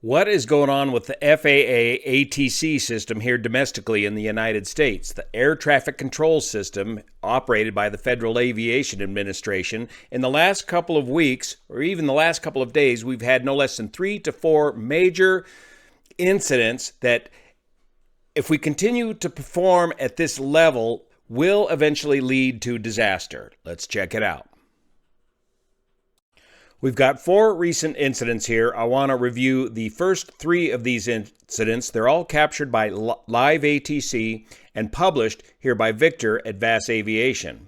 What is going on with the FAA ATC system here domestically in the United States? The air traffic control system operated by the Federal Aviation Administration. In the last couple of weeks, or even the last couple of days, we've had no less than 3 to 4 major incidents that, if we continue to perform at this level, will eventually lead to disaster. Let's check it out. We've got 4 recent incidents here. I want to review the first 3 of these incidents. They're all captured by Live ATC and published here by Victor at VAS Aviation.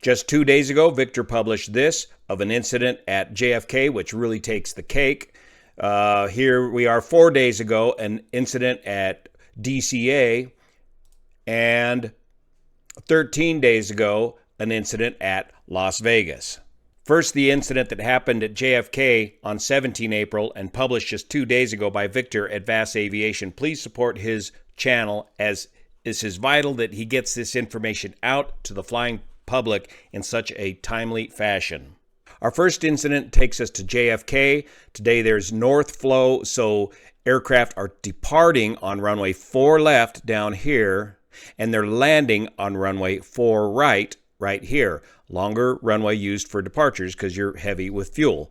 Just 2 days ago, Victor published this of an incident at JFK, which really takes the cake. Here we are 4 days ago, an incident at DCA, and 13 days ago, an incident at Las Vegas. First, the incident that happened at JFK on 17 April and published just 2 days ago by Victor at VAS Aviation. Please support his channel, as it is vital that he gets this information out to the flying public in such a timely fashion. Our first incident takes us to JFK. Today there's north flow, so aircraft are departing on runway 4 left down here, and they're landing on runway 4 right here. Longer runway used for departures because you're heavy with fuel.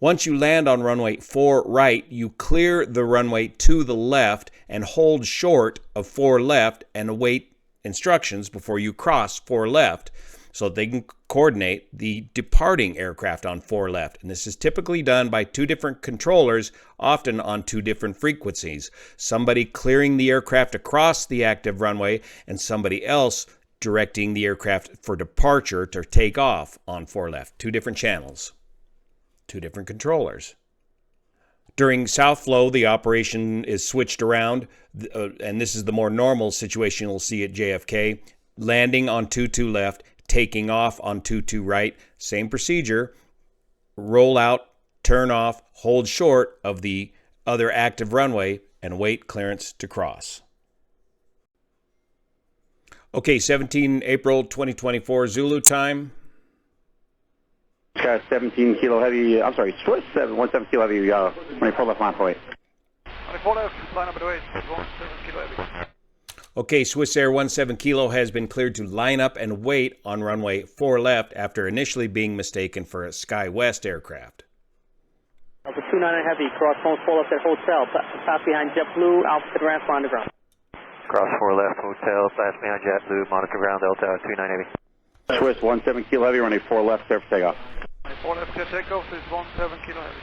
Once you land on runway 4 right, you clear the runway to the left and hold short of 4 left and await instructions before you cross 4 left so that they can coordinate the departing aircraft on 4 left. And this is typically done by 2 different controllers, often on 2 different frequencies. Somebody clearing the aircraft across the active runway and somebody else directing the aircraft for departure to take off on 4 left. 2 different channels, 2 different controllers. During south flow, the operation is switched around, and this is the more normal situation you'll see at JFK. Landing on 22 left, taking off on 22 right. Same procedure. Roll out, turn off, hold short of the other active runway, and wait clearance to cross. Okay, 17 April 2024 Zulu time. Got 17 kilo heavy, I'm sorry, Swiss 17 kilo heavy, 24 left line for 8. 24 left, line up at 8, 17 kilo heavy. Okay, Swiss Air 17 Kilo has been cleared to line up and wait on runway 4 left after initially being mistaken for a SkyWest aircraft. Alpha 29 heavy, cross 4 left at hotel, pass behind JetBlue, Alpha to ramp on the ground. Cross 4 left, hotel, pass behind JetBlue, monitor ground, Delta 29 heavy. Swiss 17 kilo heavy, running 4 left, clear for takeoff. 4 left, clear takeoff is 17 kilo heavy.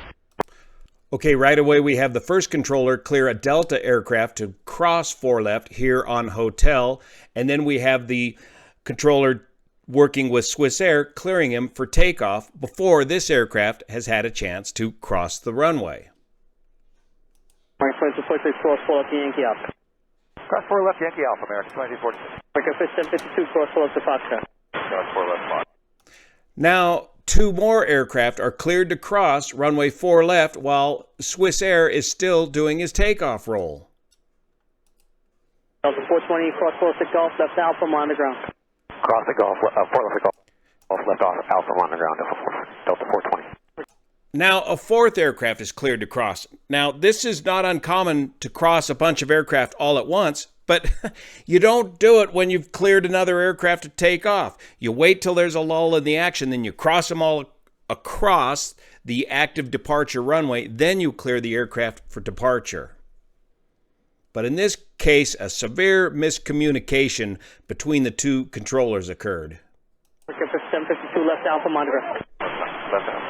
Okay, right away we have the first controller clear a Delta aircraft to cross 4 left here on hotel, and then we have the controller working with Swiss Air clearing him for takeoff before this aircraft has had a chance to cross the runway. Cross 4 left, Yankee Alpha. Cross 4 left, Yankee Alpha, American 2246. American 752, cross 4 left to Foxtrot. Cross 4 left, Fox. Now, 2 more aircraft are cleared to cross runway 4 left while Swiss Air is still doing his takeoff roll. Delta 420, cross 4 left to Golf, left Alpha, on the ground. Cross the Gulf, 4 left to Gulf, left off, Alpha on the ground, Delta 420. Now, a 4th aircraft is cleared to cross. Now, this is not uncommon to cross a bunch of aircraft all at once, but you don't do it when you've cleared another aircraft to take off. You wait till there's a lull in the action, then you cross them all across the active departure runway, then you clear the aircraft for departure. But in this case, a severe miscommunication between the 2 controllers occurred. American 752, left Alpha, on the ground. Left Alpha.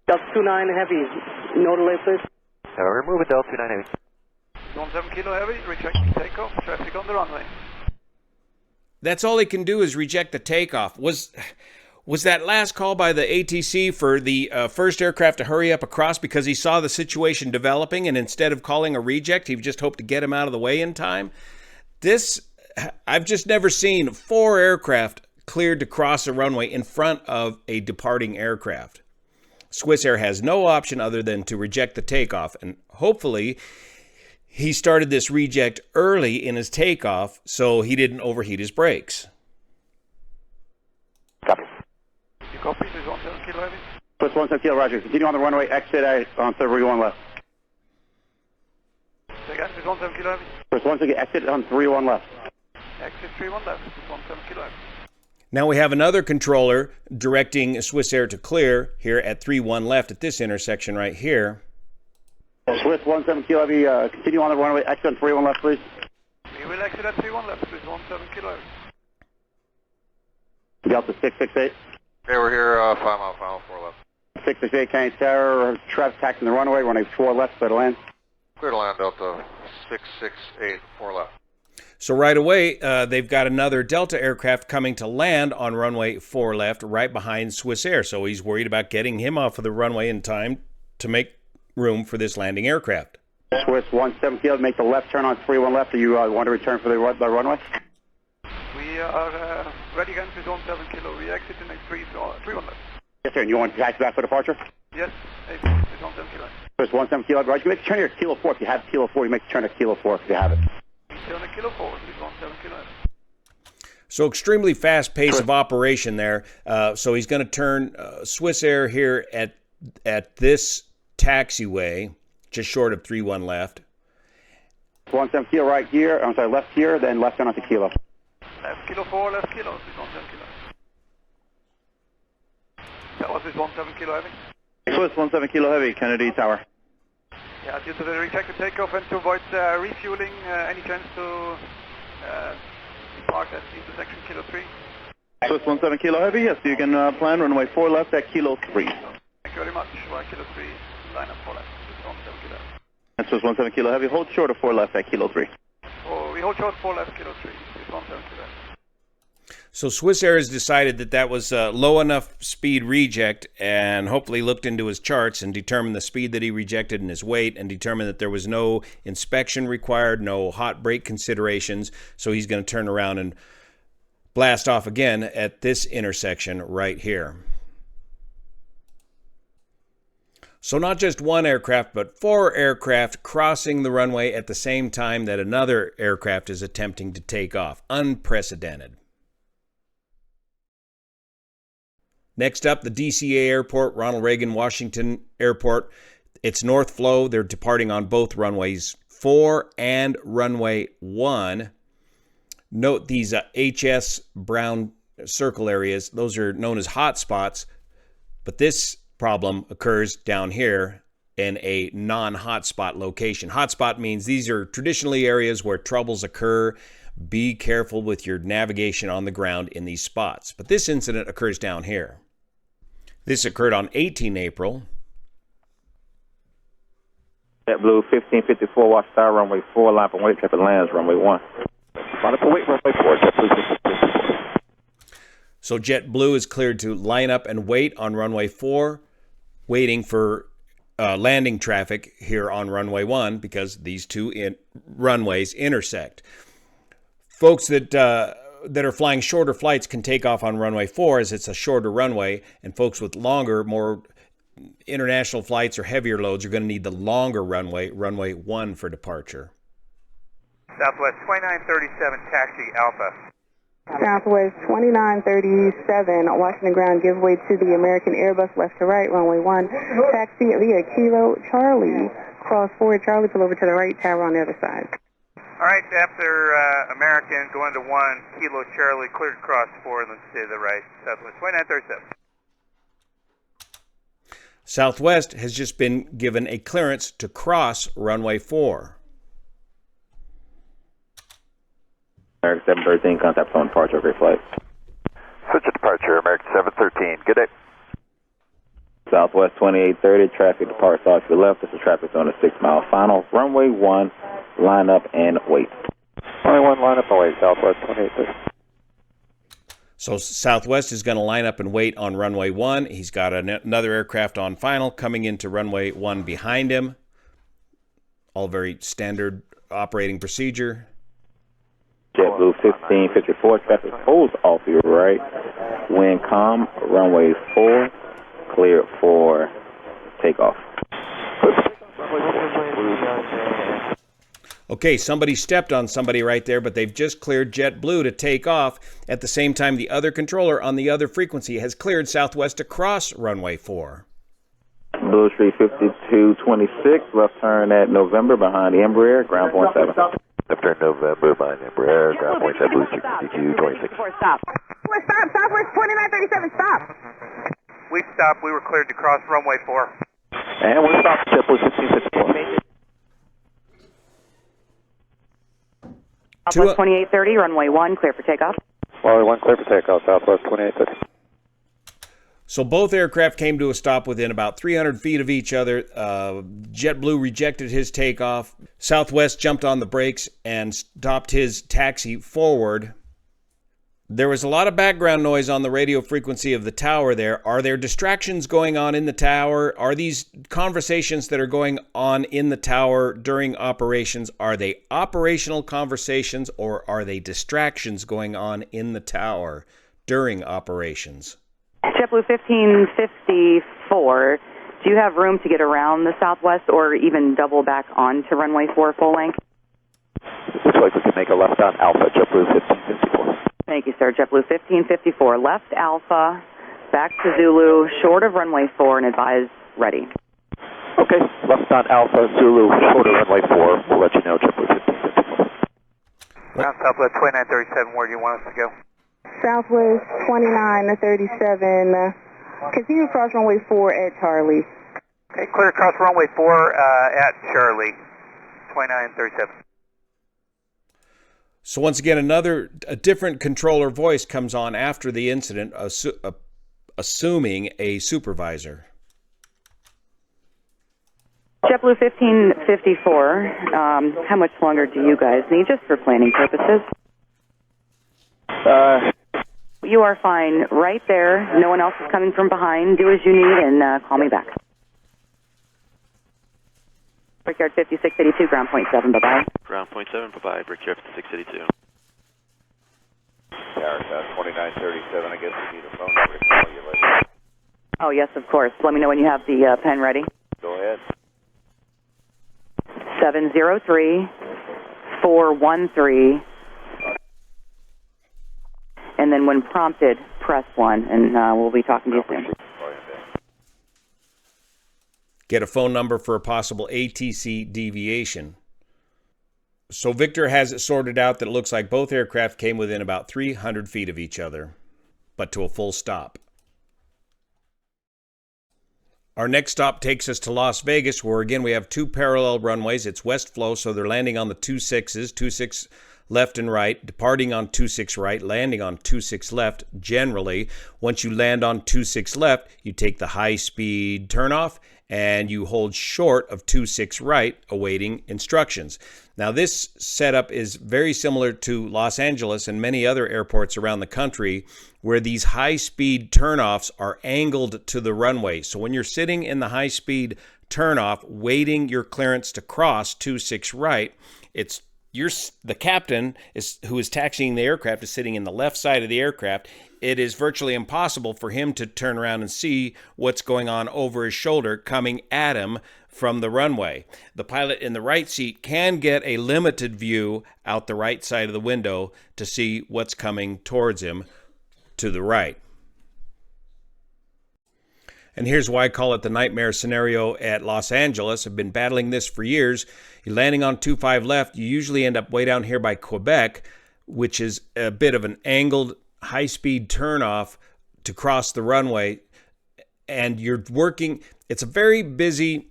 Delta 29 heavy, no delay please. Remove it, Delta 29 heavy. 17 kilo heavy, rejecting takeoff, traffic on the runway. That's all he can do is reject the takeoff. Was that last call by the ATC for the first aircraft to hurry up across because he saw the situation developing, and instead of calling a reject, he just hoped to get him out of the way in time? I've just never seen 4 aircraft cleared to cross a runway in front of a departing aircraft. Swiss Air has no option other than to reject the takeoff, and hopefully he started this reject early in his takeoff so he didn't overheat his brakes. Copy. You copy, this 17 kilo heavy? Swiss 17 Kilo, roger. Continue on the runway, exit on 31 left. Say again, Swiss 17 Kilo Heavy. Swiss 17, exit on 31 left. Exit 31 left, Swiss 17 Kilo Heavy. Now we have another controller directing Swiss Air to clear here at 31 left at this intersection right here. Swiss 17 Kilo Heavy, continue on the runway, exit on 31 left, please. We will exit at 31 left, Swiss 17 Kilo Heavy. Delta 668. Okay, we're here, 5 mile final, 4 left. 668, County Tower, traffic taxing the runway, runway 4 left, clear to land. Clear to land, Delta 668, 4 left. So right away, they've got another Delta aircraft coming to land on runway 4 left, right behind Swiss Air. So he's worried about getting him off of the runway in time to make room for this landing aircraft. Swiss 17 Kilo, make the left turn on 31 left. Do you want to return for the runway? We are ready again, Swiss 17 Kilo. We exit in next 31 left. Yes, sir. And you want to taxi back for departure? Yes, Swiss 17 Kilo. Swiss 17 Kilo, roger. You make the turn here at Kilo 4. If you have Kilo 4, you make the turn at Kilo 4 if you have it. Still on Kilo 4, Swiss 17 Kilo. So extremely fast pace of operation there. So he's going to turn Swiss Air here at this taxiway, just short of 31 left. 17 Kilo right here. I'm sorry, left here, then left turn onto Kilo. Left Kilo 4, left Kilo, Swiss 17 Kilo. That was Swiss 17 Kilo Heavy. Swiss 17 Kilo Heavy, Kennedy Tower. Yeah, due to the rejected takeoff and to avoid refueling, any chance to park at intersection Kilo 3? Swiss 17 Kilo Heavy, yes, you can plan runway 4 left at Kilo 3. Thank you very much. Kilo 3, line up 4 left, Swiss 17 Kilo. And Swiss 17 Kilo Heavy, hold short of 4 left at Kilo 3. Oh, we hold short 4 left, Kilo 3, Swiss 17 Kilo. So Swiss Air has decided that that was low enough speed reject, and hopefully looked into his charts and determined the speed that he rejected and his weight, and determined that there was no inspection required, no hot brake considerations. So he's going to turn around and blast off again at this intersection right here. So not just one aircraft, but 4 aircraft crossing the runway at the same time that another aircraft is attempting to take off. Unprecedented. Next up, the DCA Airport, Ronald Reagan Washington Airport. It's North Flow. They're departing on both runways 4 and runway 1. Note these HS brown circle areas. Those are known as hot spots. But this problem occurs down here in a non-hotspot location. Hotspot means these are traditionally areas where troubles occur. Be careful with your navigation on the ground in these spots. But this incident occurs down here. This occurred on 18 April. JetBlue 1554, watch star runway 4, line up and wait, traffic lands runway 1. Line up and wait, runway 4, JetBlue 1554. So JetBlue is cleared to line up and wait on runway 4, waiting for landing traffic here on runway 1 because these two runways intersect. Folks that are flying shorter flights can take off on runway 4 as it's a shorter runway, and folks with longer, more international flights or heavier loads are going to need the longer runway 1 for departure. Southwest 2937, taxi Alpha. Southwest 2937, Washington ground, give way to the American Airbus left to right, runway 1. Taxi via Kilo Charlie, cross forward Charlie, pull over to the right, tower on the other side. All right, after American, going to 1, Kilo Charlie, cleared cross 4, let's stay to the right, Southwest 2937. Southwest has just been given a clearance to cross runway 4. American 713, contact on departure, great flight. Switch to departure, American 713, good day. Southwest 2830, traffic departs off your left. This is traffic on the 6 mile final. Runway 1, line up and wait. Runway 1, line up and wait, Southwest 2830. So Southwest is going to line up and wait on runway 1. He's got another aircraft on final coming into runway 1 behind him. All very standard operating procedure. JetBlue 1554, traffic pulls off your right. Wind calm, runway 4, cleared for takeoff. Okay, somebody stepped on somebody right there, but they've just cleared JetBlue to take off. At the same time, the other controller on the other frequency has cleared Southwest to cross runway 4. Blue Street 5226, left turn at November behind the Embraer, ground point 7. Left turn November behind Embraer, ground point 7, Blue Street 5226. Stop. Southwest 2937, stop. We stopped. We were cleared to cross runway 4. And we're stopped, JetBlue 1554. Southwest 2830, runway 1, clear for takeoff. Runway 1, clear for takeoff, Southwest 2830. So both aircraft came to a stop within about 300 feet of each other. JetBlue rejected his takeoff. Southwest jumped on the brakes and stopped his taxi forward. There was a lot of background noise on the radio frequency of the tower there. Are there distractions going on in the tower? Are these conversations that are going on in the tower during operations, are they operational conversations or are they distractions going on in the tower during operations? JetBlue 1554, do you have room to get around the Southwest or even double back onto runway 4 full length? Looks like we can make a left on Alpha, JetBlue 1554. Thank you, sir. JetBlue 1554, left Alpha, back to Zulu, short of runway 4, and advise ready. Okay, left on Alpha, Zulu, short of runway 4. We'll let you know, JetBlue 1554. Ground Southwest 2937, where do you want us to go? Southwest 2937, continue across runway 4 at Charlie. Okay, clear across runway 4 at Charlie, 2937. So once again, a different controller voice comes on after the incident, assuming a supervisor. JetBlue 1554, how much longer do you guys need, just for planning purposes? You are fine right there. No one else is coming from behind. Do as you need and call me back. Brickyard 5682, ground point 7, bye-bye. Ground point 7, bye-bye, Brickyard 5682. Erica, 2937, I guess we need a phone number to call you later. Oh, yes, of course. Let me know when you have the pen ready. Go ahead. 703-413, and then when prompted, press 1, and we'll be talking to you soon. Get a phone number for a possible ATC deviation. So Victor has it sorted out that it looks like both aircraft came within about 300 feet of each other, but to a full stop. Our next stop takes us to Las Vegas, where again we have two parallel runways. It's west flow, so they're landing on the 26s, 26 left and right, departing on 26 right, landing on 26 left. Generally, once you land on 26 left, you take the high-speed turnoff and you hold short of 26 right, awaiting instructions. Now, this setup is very similar to Los Angeles and many other airports around the country, where these high-speed turnoffs are angled to the runway. So when you're sitting in the high-speed turnoff, waiting your clearance to cross 26 right, the captain who is taxiing the aircraft is sitting in the left side of the aircraft. It is virtually impossible for him to turn around and see what's going on over his shoulder coming at him from the runway. The pilot in the right seat can get a limited view out the right side of the window to see what's coming towards him to the right. And here's why I call it the nightmare scenario at Los Angeles. I've been battling this for years. You're landing on 25 left. You usually end up way down here by Quebec, which is a bit of an angled high-speed turnoff to cross the runway. And you're working. It's a very busy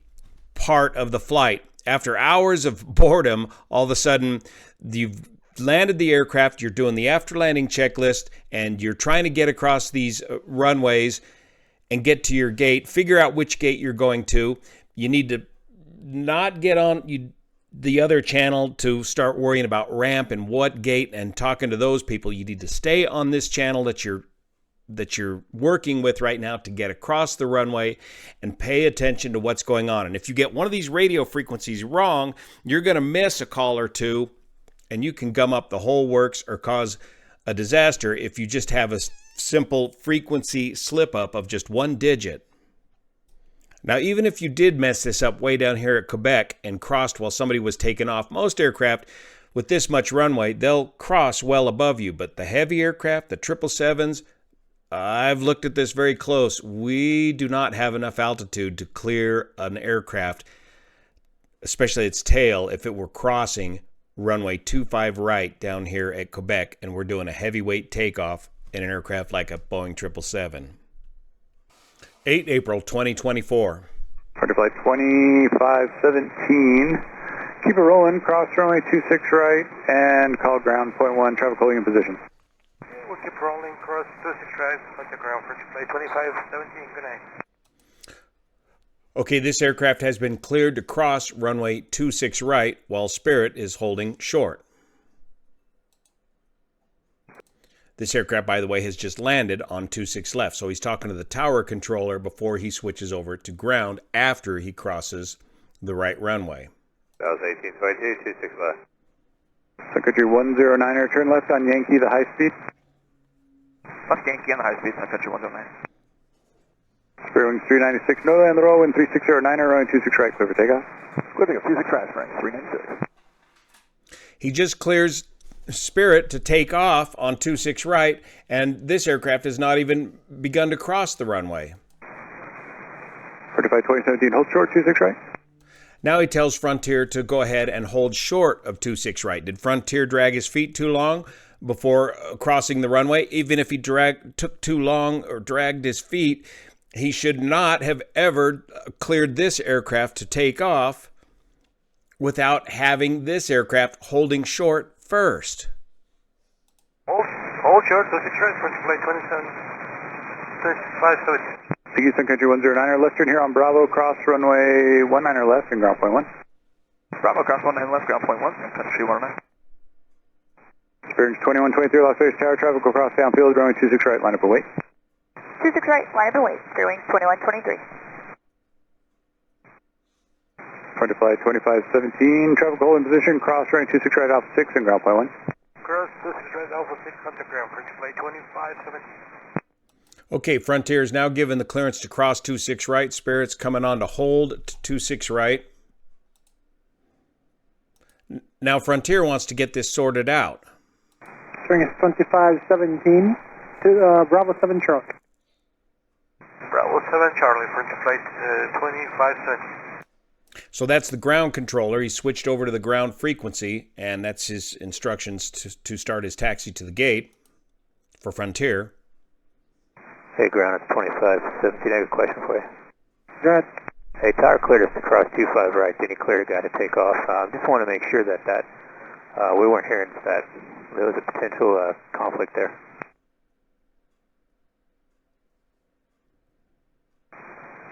part of the flight. After hours of boredom, all of a sudden, you've landed the aircraft. You're doing the after-landing checklist, and you're trying to get across these runways and get to your gate, figure out which gate you're going to. You need to not get on the other channel to start worrying about ramp and what gate and talking to those people. You need to stay on this channel that you're working with right now to get across the runway and pay attention to what's going on. And if you get one of these radio frequencies wrong, you're going to miss a call or two, and you can gum up the whole works or cause a disaster if you just have a simple frequency slip up of just one digit. Now, even if you did mess this up way down here at Quebec and crossed while somebody was taking off, most aircraft with this much runway, they'll cross well above you. But the heavy aircraft, the 777s, I've looked at this very close. We do not have enough altitude to clear an aircraft, especially its tail, if it were crossing runway 25 right down here at Quebec and we're doing a heavyweight takeoff in an aircraft like a Boeing 777. 8 April 2024. Departure flight 2517. Keep it rolling, cross runway 26 right, and call ground, point 1, traffic holding in position. We'll keep rolling, cross 26 right, at the ground, French flight 2517, good night. Okay, this aircraft has been cleared to cross runway 26 right while Spirit is holding short. This aircraft, by the way, has just landed on 26 left, so he's talking to the tower controller before he switches over to ground after he crosses the right runway. That was 1822, 26 left. Secretary 109er, turn left on Yankee, the high speed. Left Yankee on the high speed, Secretary 109. Spirit wings 396, no land, roll, wind 3609er, runway 26 right, clear for takeoff. Clear takeoff, 26 right, right, 396. He just clears Spirit to take off on 26 right, and this aircraft has not even begun to cross the runway. 45 2017, hold short, 26 right. Now he tells Frontier to go ahead and hold short of 26 right. Did Frontier drag his feet too long before crossing the runway? Even if he took too long or dragged his feet, he should not have ever cleared this aircraft to take off without having this aircraft holding short first. Hold short, 26 right, French flight 273570. Thank you, Sun Country 109er, left turn here on Bravo, cross runway 19er left and ground point 1. Bravo, cross 19 left, ground point 1, Sun Country 109. Spirit 2123, Las Vegas Tower, traffic will cross downfield, runway 26 right, line up and wait. 26 right, line up and wait, Spirit 2123. Departure flight 2517, traffic hold in position, cross runway 26 right, Alpha 6 and ground point 1. Cross 26 right, Alpha 6, contact ground, French flight 2517. Okay, Frontier is now given the clearance to cross 26 right. Spirit's coming on to hold to 26 right. Now Frontier wants to get this sorted out. Swing is 2517 to Bravo 7 Charlie. Bravo 7 Charlie, French flight 2517. So that's the ground controller. He switched over to the ground frequency, and that's his instructions to start his taxi to the gate for Frontier. Hey, ground, it's 2517. I have a question for you. Good. Hey, tower cleared us to cross 25 right, then he cleared a guy to take off. Just want to make sure that we weren't hearing that there was a potential conflict there.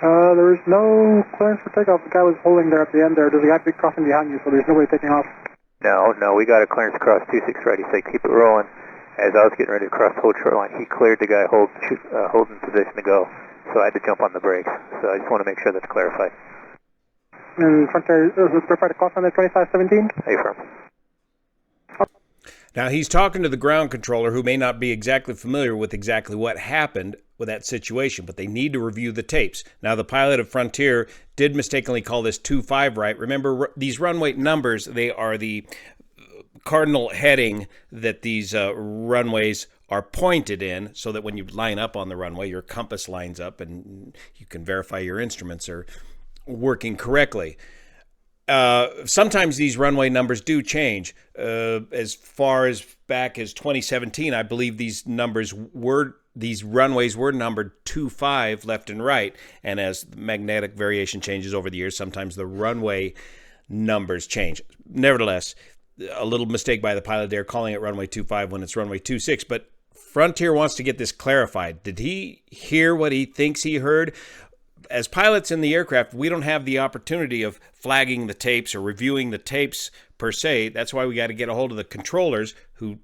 There is no clearance for takeoff. The guy was holding there at the end there. There's a guy crossing behind you, so there's nobody taking off. No, we got a clearance to cross 26 right. He said keep it rolling. As I was getting ready to cross the whole short line, he cleared the guy holding position to go. So I had to jump on the brakes. So I just want to make sure that's clarified. And Frontier, prepare to cross on the 2517? Hey, firm. Now he's talking to the ground controller who may not be exactly familiar with exactly what happened with that situation, but they need to review the tapes. Now the pilot of Frontier did mistakenly call this 25 right. Remember, these runway numbers, they are the cardinal heading that these runways are pointed in, so that when you line up on the runway, your compass lines up and you can verify your instruments are working correctly. Sometimes these runway numbers do change. As far as back as 2017, I believe these runways were numbered 25 left and right. And as magnetic variation changes over the years, sometimes the runway numbers change. Nevertheless, a little mistake by the pilot there calling it runway 25 when it's runway 26. But Frontier wants to get this clarified. Did he hear what he thinks he heard? As pilots in the aircraft, we don't have the opportunity of flagging the tapes or reviewing the tapes per se. That's why we got to get a hold of the controllers who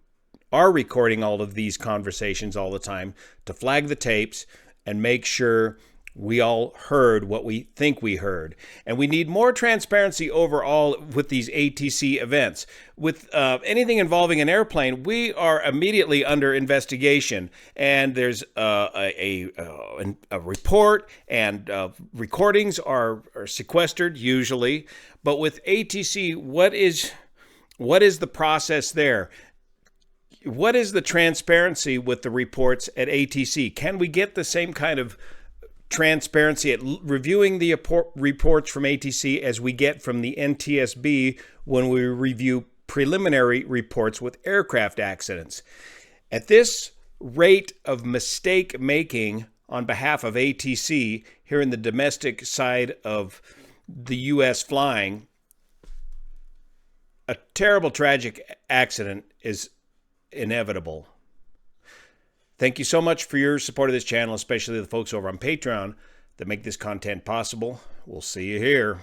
are recording all of these conversations all the time to flag the tapes and make sure we all heard what we think we heard. And we need more transparency overall with these ATC events. With anything involving an airplane, we are immediately under investigation. And there's a report, and recordings are sequestered usually. But with ATC, what is the process there? What is the transparency with the reports at ATC? Can we get the same kind of transparency at reviewing the reports from ATC as we get from the NTSB when we review preliminary reports with aircraft accidents? At this rate of mistake making on behalf of ATC here in the domestic side of the U.S. flying, a terrible, tragic accident is inevitable. Thank you so much for your support of this channel, especially the folks over on Patreon that make this content possible. We'll see you here.